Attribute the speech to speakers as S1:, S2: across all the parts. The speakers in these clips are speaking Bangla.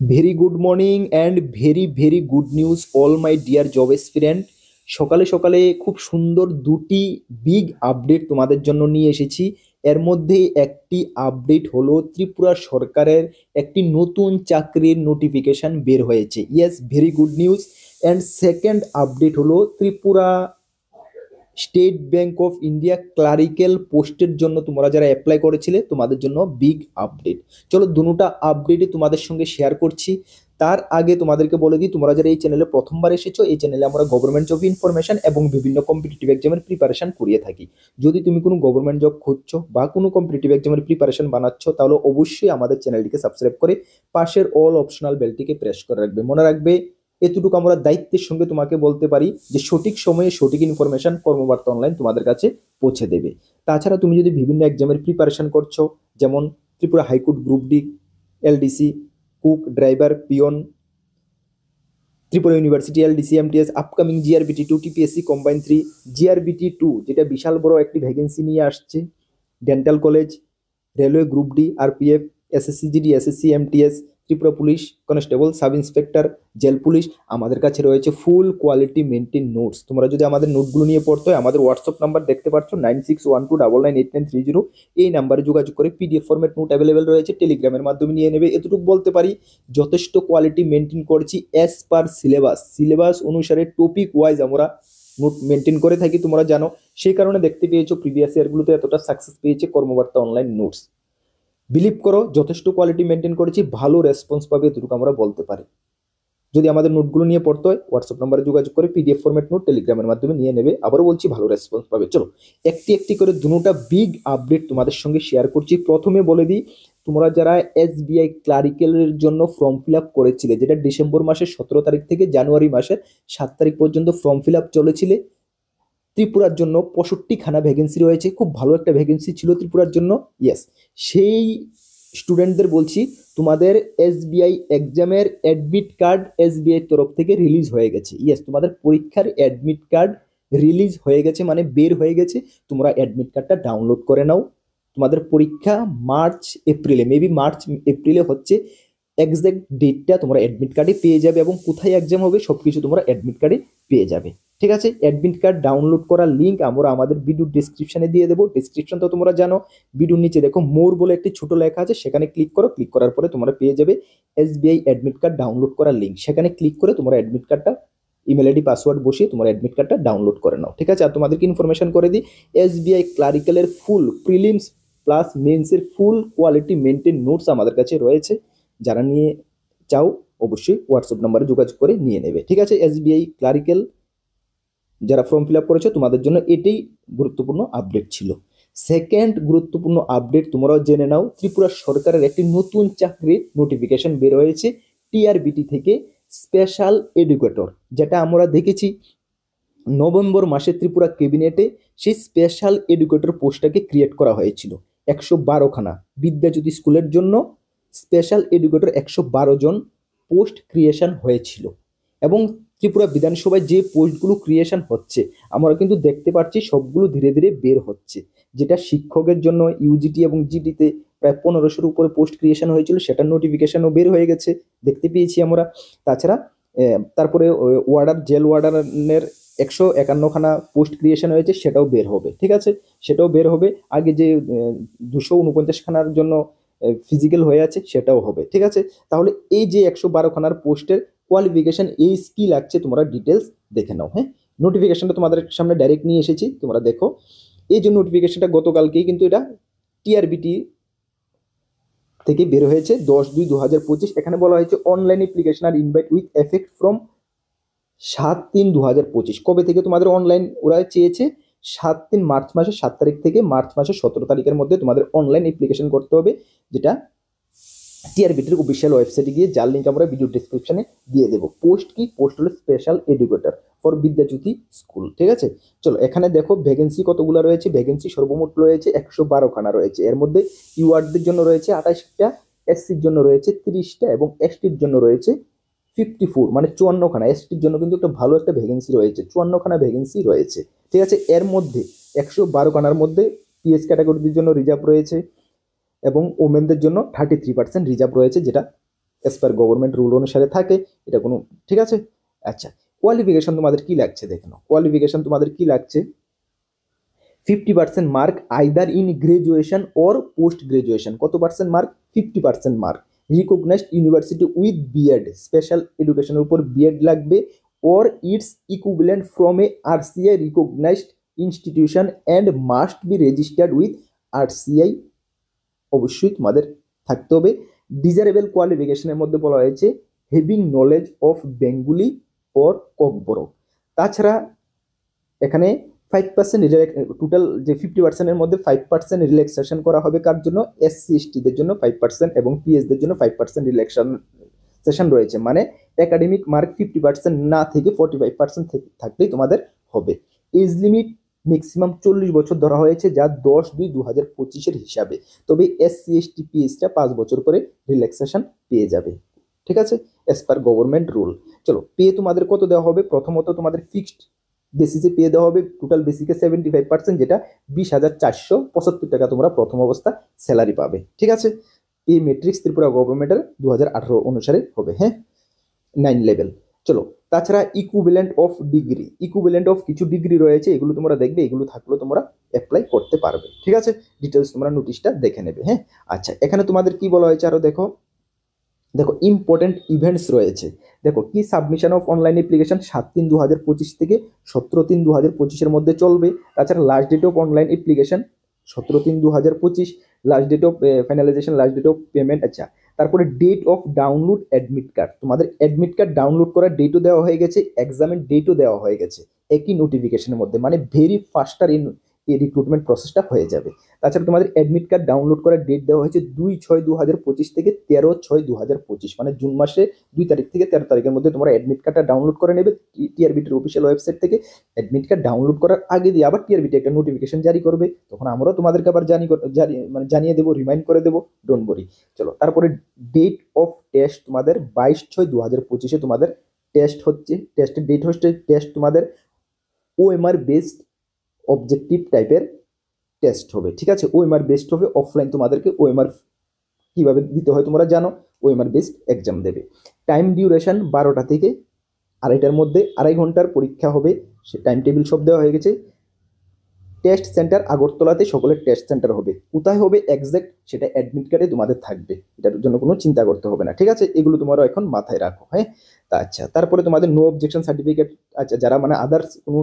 S1: Very good morning and very very good news all my dear job aspirant. সকালে সকালে খুব সুন্দর দুটি বিগ আপডেট তোমাদের জন্য নিয়ে এসেছি। এর মধ্যে একটি আপডেট হলো ত্রিপুরা সরকারের একটি নতুন চাকরির নোটিফিকেশন বের হয়েছে। Yes, very good news. And second update হলো Tripura state bank of India clerical পোস্টের জন্য তোমরা যারা অ্যাপ্লাই করেছিলে তোমাদের জন্য বিগ আপডেট। চলো দুটোটা আপডেটই তোমাদের সঙ্গে শেয়ার করছি। তার আগে তোমাদেরকে বলে দিই, তোমরা যারা এই চ্যানেলে প্রথমবার এসেছো, এই চ্যানেলে আমরা গভর্নমেন্ট জব ইনফরমেশন এবং বিভিন্ন কম্পিটিটিভ এক্সামের প্রিপারেশন করিয়ে থাকি। যদি তুমি কোনো গভর্নমেন্ট জব খুঁজছো বা কোনো কম্পিটিটিভ এক্সামের প্রিপারেশন বানাচ্ছ, তাহলে অবশ্যই আমাদের চ্যানেলটিকে সাবস্ক্রাইব করে পাশের অল অপশনাল বেলটিকে প্রেস করে রাখবে। মনে রাখবে, এতটুকু আমরা দায়িত্বের সঙ্গে তোমাকে বলতে পারি যে সঠিক সময়ে সঠিক ইনফরমেশন কর্মবার্তা অনলাইন তোমাদের কাছে পৌঁছে দেবে। তাছাড়া তুমি যদি বিভিন্ন এক্সামের প্রিপারেশন করছো, যেমন Tripura high court group D, LDC, cook, driver, peon, Tripura university LDC, MTS, upcoming GRBT two, TPSC combine 3, GRBT 2 যেটা বিশাল বড় একটি ভ্যাকেন্সি নিয়ে আসছে, dental college, railway group D, RPF, SSC GD, SSC, MTS, Tripura police constable, sub inspector, jail police, আমাদের কাছে রয়েছে ফুল কোয়ালিটি মেনটেন নোটস। তোমরা যদি আমাদের নোটগুলো নিয়ে পড়তে হয়, আমাদের হোয়াটসঅ্যাপ নাম্বার দেখতে পাচ্ছ 9612998930। এই নাম্বারে যোগাযোগ করে পিডিএফ ফরম্যাট নোট অ্যাভেলেবেল রয়েছে, টেলিগ্রামের মাধ্যমে নিয়ে নেবে। এতটুকু বলতে পারি, যথেষ্ট কোয়ালিটি মেনটেন করছি অ্যাজ পার সিলেবাস অনুসারে টপিক ওয়াইজ আমরা নোট মেনটেন করে থাকি, তোমরা জানো। সেই কারণে দেখতে পেয়েছো প্রিভিয়াস ইয়ারগুলোতে এতটা সাকসেস পেয়েছে কর্মবার্তা অনলাইন নোটস। বিলিভ করো, যথেষ্ট কোয়ালিটি মেনটেন করেছি, ভালো রেসপন্স পাবে, এটুকু আমরা বলতে পারি। যদি আমাদের নোটগুলো নিয়ে পড়তে হয়, হোয়াটসঅ্যাপ নাম্বারে যোগাযোগ করে পিডিএফ ফরম্যাট নোট টেলিগ্রামের মাধ্যমে নিয়ে নেবে। আবারও বলছি, ভালো রেসপন্স পাবে। চলো একটি একটি করে দুটোটা বিগ আপডেট তোমাদের সঙ্গে শেয়ার করছি। প্রথমে বলে দিই, তোমরা যারা এসবিআই ক্লারিক্যালের জন্য ফর্ম ফিল আপ করেছিলে, যেটা ডিসেম্বর মাসের 17 তারিখ থেকে জানুয়ারি মাসের 7 তারিখ পর্যন্ত ফর্ম ফিল আপ চলেছিলে, ত্রিপুরার জন্য 65খানা ভ্যাকেন্সি রয়েছে। খুব ভালো একটা ভ্যাকেন্সি ছিল ত্রিপুরার জন্য। ইয়েস, সেই স্টুডেন্টদের বলছি, তোমাদের এসবিআই এক্সামের অ্যাডমিট কার্ড এসবিআই তরফ থেকে রিলিজ হয়ে গেছে। ইয়েস, তোমাদের পরীক্ষার অ্যাডমিট কার্ড রিলিজ হয়ে গেছে, মানে বের হয়ে গেছে। তোমরা অ্যাডমিট কার্ডটা ডাউনলোড করে নাও। তোমাদের পরীক্ষা মার্চ এপ্রিলে, মেবি মার্চ এপ্রিলে হচ্ছে। এক্সাক্ট ডেটটা তোমরা অ্যাডমিট কার্ডে পেয়ে যাবে এবং কোথায় এক্সাম হবে সবকিছু তোমরা অ্যাডমিট কার্ডে পেয়ে যাবে। ঠিক আছে, অ্যাডমিট কার্ড ডাউনলোড করার লিঙ্ক আমরা আমাদের ভিডিও ডিসক্রিপশনে দিয়ে দেবো। ডিসক্রিপশন তো তোমরা জানো, ভিডিওর নিচে দেখো মোর বলে একটি ছোট লেখা আছে, সেখানে ক্লিক করো। ক্লিক করার পরে তোমরা পেয়ে যাবে এসবিআই অ্যাডমিট কার্ড ডাউনলোড করার লিঙ্ক। সেখানে ক্লিক করে তোমরা অ্যাডমিট কার্ডটা ইমেল আইডি পাসওয়ার্ড বসিয়ে তোমার অ্যাডমিট কার্ডটা ডাউনলোড করে নাও। ঠিক আছে, আর তোমাদেরকে ইনফরমেশন করে দিই, এসবিআই ক্লারিক্যালের ফুল প্রিলিমস প্লাস মেন্সের ফুল কোয়ালিটি মেনটেন নোটস আমাদের কাছে রয়েছে। যারা নিয়ে চাও অবশ্যই হোয়াটসঅ্যাপ নাম্বারে যোগাযোগ করে নিয়ে নেবে। ঠিক আছে, এসবিআই ক্লারিক্যাল যারা ফর্ম ফিল আপ করেছো তোমাদের জন্য এটাই গুরুত্বপূর্ণ আপডেট ছিল। সেকেন্ড গুরুত্বপূর্ণ আপডেট তোমরাও জেনে নাও, ত্রিপুরা সরকারের একটি নতুন চাকরির নোটিফিকেশন বের হয়েছে টিআরবিটি থেকে, স্পেশাল এডুকেটর। যেটা আমরা দেখেছি নভেম্বর মাসে ত্রিপুরা ক্যাবিনেটে সেই স্পেশাল এডুকেটর পোস্টটাকে ক্রিয়েট করা হয়েছিল। 112খানা বিদ্যাজ্যোতি স্কুলের জন্য স্পেশাল এডুকেটর 112 জন পোস্ট ক্রিয়েশন হয়েছিল। এবং ত্রিপুরা বিধানসভায় যে পোস্টগুলো ক্রিয়েশন হচ্ছে, আমরা কিন্তু দেখতে পাচ্ছি সবগুলো ধীরে ধীরে বের হচ্ছে। যেটা শিক্ষকের জন্য ইউজিটি এবং জিডিতে প্রায় 1500-র উপরে পোস্ট ক্রিয়েশন হয়েছিল, সেটার নোটিফিকেশনও বের হয়ে গেছে, দেখতে পেয়েছি আমরা। তাছাড়া তারপরে ওয়ার্ডার, জেল ওয়ার্ডারের 151খানা পোস্ট ক্রিয়েশন হয়েছে, সেটাও বের হবে। ঠিক আছে, সেটাও বের হবে। আগে যে 249খানার জন্য ফিজিক্যাল হয়ে আছে, সেটাও হবে। ঠিক আছে, তাহলে এই যে 112খানার পোস্টের কোয়ালিফিকেশন, এই কি লাগছে তোমরা ডিটেলস দেখে নাও। হ্যাঁ, নোটিফিকেশনটা তোমাদের সামনে ডাইরেক্ট নিয়ে এসেছি, তোমরা দেখো। এই যে নোটিফিকেশনটা গতকালকেই কিন্তু এটা টিআরবিটি থেকে বের হয়েছে, 10/2/2025। এখানে বলা হয়েছে online application are invite with effect from 7/3/2025। কবে থেকে তোমাদের অনলাইন ওরা চেয়েছে? 7/3 মার্চ মাসের 7 তারিখ থেকে মার্চ মাসের 17 তারিখের মধ্যে তোমাদের অনলাইন অ্যাপ্লিকেশন করতে হবে, যেটা টিআরবিটির অফিসিয়াল ওয়েবসাইটে গিয়ে, যার লিঙ্ক আমরা ভিডিও ডিসক্রিপশনে দিয়ে দেবো। পোস্ট কি? পোস্ট হলো special educator for Vidyajyoti school. ঠিক আছে, চলো এখানে দেখো ভ্যাকেন্সি কতগুলো রয়েছে। ভ্যাকেন্সি সর্বমোট রয়েছে 112খানা রয়েছে। এর মধ্যে ইউআরদের জন্য রয়েছে 28টা, এসসির জন্য রয়েছে 30টা এবং এসটির জন্য রয়েছে 54, মানে 54খানা। এসটির জন্য কিন্তু একটা ভালো একটা ভ্যাকেন্সি রয়েছে, 54খানা ভ্যাকেন্সি রয়েছে। ঠিক আছে, এর মধ্যে 112খানার মধ্যে পিএস ক্যাটাগরির জন্য রিজার্ভ রয়েছে এবং ওমেনদের জন্য 33% রিজার্ভ রয়েছে, যেটা এস পার গভর্নমেন্ট রুল অনুসারে থাকে, এটা কোনো, ঠিক আছে। আচ্ছা, কোয়ালিফিকেশন তোমাদের কি লাগছে দেখে নাও। কোয়ালিফিকেশন তোমাদের কি লাগছে, 50% mark either in graduation or post graduation. কত percent mark? 50% mark. Recognised university with BEd, special এডুকেশনের উপর বিএড লাগবে, or it's equivalent from a RCI recognised institution and must be registered with RCI, অবশ্যই তোমাদের থাকতে হবে। ডিজারেবল কোয়ালিফিকেশনের মধ্যে বলা হয়েছে having knowledge of Bengali or Kokborok. তাছাড়া এখানে 5% টোটাল যে 50%-এর মধ্যে 5% রিল্যাক্সেশন করা হবে কার জন্য? এসসি এসটিদের জন্য 5% এবং পিএসদের জন্য 5% রিল্যাক্সেশন রয়েছে। মানে একাডেমিক মার্ক 50% না থেকে 45% থাকলেই তোমাদের হবে। এজ লিমিট ম্যাক্সিমাম 40 বছর ধরা হয়েছে, যা 10/2/2025-এর হিসাবে। তবে এসসি এসটি পিএসটা 5 বছর করে রিল্যাক্সেশন পেয়ে যাবে, ঠিক আছে, এস পার গভর্নমেন্ট রুল। চলো, পে তোমাদের কত দেওয়া হবে? প্রথমত তোমাদের ফিক্সড বেসিসে পেয়ে দেওয়া হবে টোটাল বেসিকে 75%, যেটা 20,475 টাকা তোমরা প্রথম অবস্থা স্যালারি পাবে, ঠিক আছে। এই মেট্রিক্স ত্রিপুরা গভর্নমেন্টের 2018 অনুসারে হবে, হ্যাঁ, 9 লেভেল। চলো, তাছাড়া equivalent of degree, equivalent of কিছু ডিগ্রি রয়েছে, এগুলো তোমরা দেখবে, এগুলো থাকলেও তোমরা অ্যাপ্লাই করতে পারবে, ঠিক আছে। ডিটেলস তোমরা নোটিশটা দেখে নেবে, হ্যাঁ। আচ্ছা, এখানে তোমাদের কি বলা হয়েছে আরো দেখো, দেখো ইম্পর্টেন্ট ইভেন্টস রয়েছে। দেখো কি, সাবমিশন অফ অনলাইন অ্যাপ্লিকেশন 7/3/2025 থেকে 17/3/2025-এর মধ্যে চলবে। তাছাড়া last date of online application 17/3/2025, last date of finalisation, last date of payment. আচ্ছা, তারপরে date of download admit card, তোমাদের অ্যাডমিট কার্ড ডাউনলোড করার ডেটও দেওয়া হয়ে গেছে, এক্সামের ডেটও দেওয়া হয়ে গেছে একই নোটিফিকেশনের মধ্যে, মানে ভেরি ফাস্টার এই রিক্রুটমেন্ট প্রসেসটা হয়ে যাবে। তাছাড়া তোমাদের অ্যাডমিট কার্ড ডাউনলোড করার ডেট দেওয়া হয়েছে 2/6/2025 থেকে 13/6/2025, মানে জুন মাসে 2 তারিখ থেকে 13 তারিখের মধ্যে তোমরা অ্যাডমিট কার্ডটা ডাউনলোড করে নেবে টিআরবিটির অফিসিয়াল ওয়েবসাইট থেকে। অ্যাডমিট কার্ড ডাউনলোড করার আগে দিয়ে আবার টিআরবিটি একটা নোটিফিকেশন জারি করবে, তখন আমরাও তোমাদেরকে আবার জানিয়ে দেবো, রিমাইন্ড করে দেবো, ডোন্ট বরি। চলো, তারপরে ডেট অফ টেস্ট তোমাদের 22/6/2025-এ তোমাদের টেস্ট হচ্ছে, টেস্টের ডেট হচ্ছে টেস্ট তোমাদের ওএমআর বেসড অবজেক্টিভ টাইপের টেস্ট হবে, ঠিক আছে। ওএমআর বেসড হবে, অফলাইন তোমাদেরকে ওএমআর কিভাবে দিতে হয় তোমরা জানো, ওএমআর বেসড এক্সাম দেবে। টাইম ডিউরেশন 12টা থেকে 2:30-টার মধ্যে, 2.5 ঘন্টার পরীক্ষা হবে, সে টাইম টেবিল সব দেওয়া হয়ে গেছে। টেস্ট সেন্টার আগরতলাতে সকলের টেস্ট সেন্টার হবে, কোথায় হবে এক্সাক্ট সেটা অ্যাডমিট কার্ডে তোমাদের থাকবে, এটার জন্য কোনো চিন্তা করতে হবে না, ঠিক আছে। এগুলো তোমরা এখন মাথায় রাখো, হ্যাঁ। তা আচ্ছা, তারপরে তোমাদের নো অবজেকশন সার্টিফিকেট, আচ্ছা যারা মানে আদার্স কোনো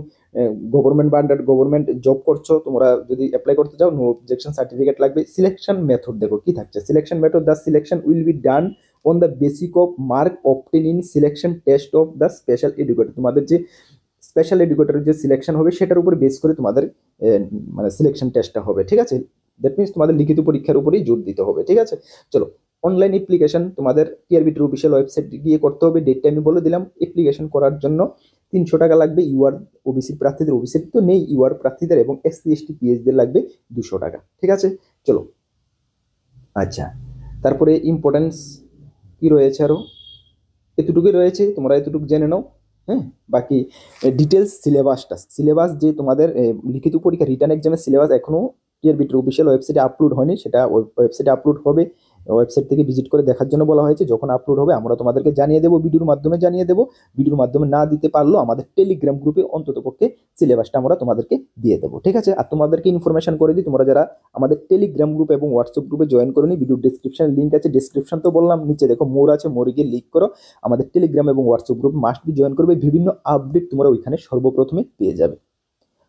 S1: গভর্নমেন্ট বা আন্ডার গভর্নমেন্ট জব করছো, তোমরা যদি অ্যাপ্লাই করতে চাও নো অবজেকশন সার্টিফিকেট লাগবে। সিলেকশন মেথড দেখো কি থাকছে, selection method, the selection will be done on the basic of mark obtain in selection test of the special educator. তোমাদের যে স্পেশাল এডুকেটরের যে সিলেকশন হবে সেটার উপর বেস করে তোমাদের মানে সিলেকশন টেস্টটা হবে, ঠিক আছে। দ্যাট মিনস তোমাদের লিখিত পরীক্ষার উপরেই জোর দিতে হবে, ঠিক আছে। চলো, অনলাইন অ্যাপ্লিকেশন তোমাদের টিআরবিটির অফিসিয়াল ওয়েবসাইট গিয়ে করতে হবে, ডেটটা আমি বলে দিলাম। অ্যাপ্লিকেশন করার জন্য 300 টাকা লাগবে, ইউআর ওবিসি প্রার্থীদের, ওবিসি তো নেই, ইউআর প্রার্থীদের এবং এসসি এসটি পিএইচদের লাগবে 200 টাকা, ঠিক আছে। চলো, আচ্ছা, তারপরে ইম্পর্টেন্স কি রয়েছে আরো, এতটুকুই রয়েছে, তোমরা এতটুকু জেনে নাও, হ্যাঁ। বাকি ডিটেলস সিলেবাস যে তোমাদের লিখিত পরীক্ষা রিটার্ন এক্সামের সিলেবাস এখনো টিআরবিটির অফিসিয়াল ওয়েবসাইটে আপলোড হয়নি, সেটা ওয়েবসাইটে আপলোড হবে, ওয়েবসাইট থেকে ভিজিট করে দেখার জন্য বলা হয়েছে। যখন আপলোড হবে আমরা তোমাদেরকে জানিয়ে দেবো, ভিডিওর মাধ্যমে জানিয়ে দেবো। ভিডিওর মাধ্যমে না দিতে পারলেও আমাদের টেলিগ্রাম গ্রুপে অন্তত পক্ষে সিলেবাসটা আমরা তোমাদেরকে দিয়ে দেবো, ঠিক আছে। আর তোমাদেরকে ইনফরমেশন করে দিই, তোমরা যারা আমাদের টেলিগ্রাম গ্রুপ এবং হোয়াটসঅ্যাপ গ্রুপে জয়েন করে নি, ভিডিও ডিসক্রিপশন লিঙ্ক আছে, ডিসক্রিপশন তো বললাম, নিচে দেখো মোর আছে, মোরে গিয়ে লিক করো, আমাদের টেলিগ্রাম এবং WhatsApp group must be join করবে, বিভিন্ন আপডেট তোমরা ওইখানে সর্বপ্রথমে পেয়ে যাবে।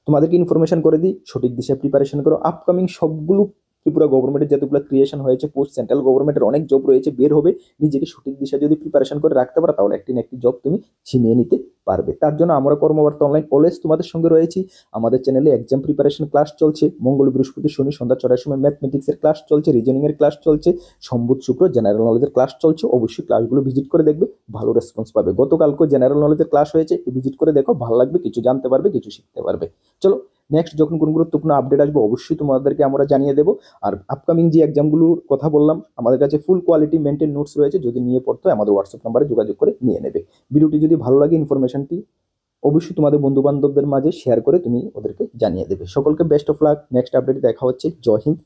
S1: তোমাদেরকে ইনফরমেশন করে দিই, সঠিক দিশায় প্রিপারেশন করো। আপকামিং সবগুলো ত্রিপুরা গভর্নমেন্টের যতগুলো ক্রিয়েশন হয়েছে পোস্ট, সেন্ট্রাল গভর্নমেন্টের অনেক জব রয়েছে, বের হবে। নিজেকে সঠিক দিশায় যদি প্রিপারেশন করে রাখতে পারো, তাহলে একটি না একটি জব তুমি ছিনিয়ে নিতে পারবে। তার জন্য আমরা কর্মবার্তা অনলাইন অলওয়েজ তোমাদের সঙ্গে রয়েছি। আমাদের চ্যানেলে এক্সাম প্রিপারেশন ক্লাস চলছে, মঙ্গল বৃহস্পতি শনি সন্ধ্যা 4টার সময় ম্যাথমেটিক্সের ক্লাস চলছে, রিজনিংয়ের ক্লাস চলছে, সম্বুধ শুক্র জেনারেল নলেজের ক্লাস চলছে। অবশ্যই ক্লাসগুলো ভিজিট করে দেখবে, ভালো রেসপন্স পাবে। গতকালকে জেনারেল নলেজের ক্লাস হয়েছে, একটু ভিজিট করে দেখো, ভালো লাগবে, কিছু জানতে পারবে, কিছু শিখতে পারবে। চলো, নেক্সট যখন কোনো গুরুত্বপূর্ণ আপডেট আসবে অবশ্যই তোমাদেরকে আমরা জানিয়ে দেবো। আর আপকামিং যে এক্সামগুলোর কথা বললাম, আমাদের কাছে ফুল কোয়ালিটি মেনটেন নোটস রয়েছে, যদি নিয়ে পড়তে হয় আমাদের হোয়াটসঅ্যাপ নাম্বারে যোগাযোগ করে নিয়ে নেবে। ভিডিওটি যদি ভালো লাগে, ইনফরমেশনটি অবশ্যই তোমাদের বন্ধু বান্ধবদের মাঝে শেয়ার করে তুমি ওদেরকে জানিয়ে দেবে। সকলকে বেস্ট অফ লাক, নেক্সট আপডেটে দেখা হচ্ছে। জয় হিন্দ,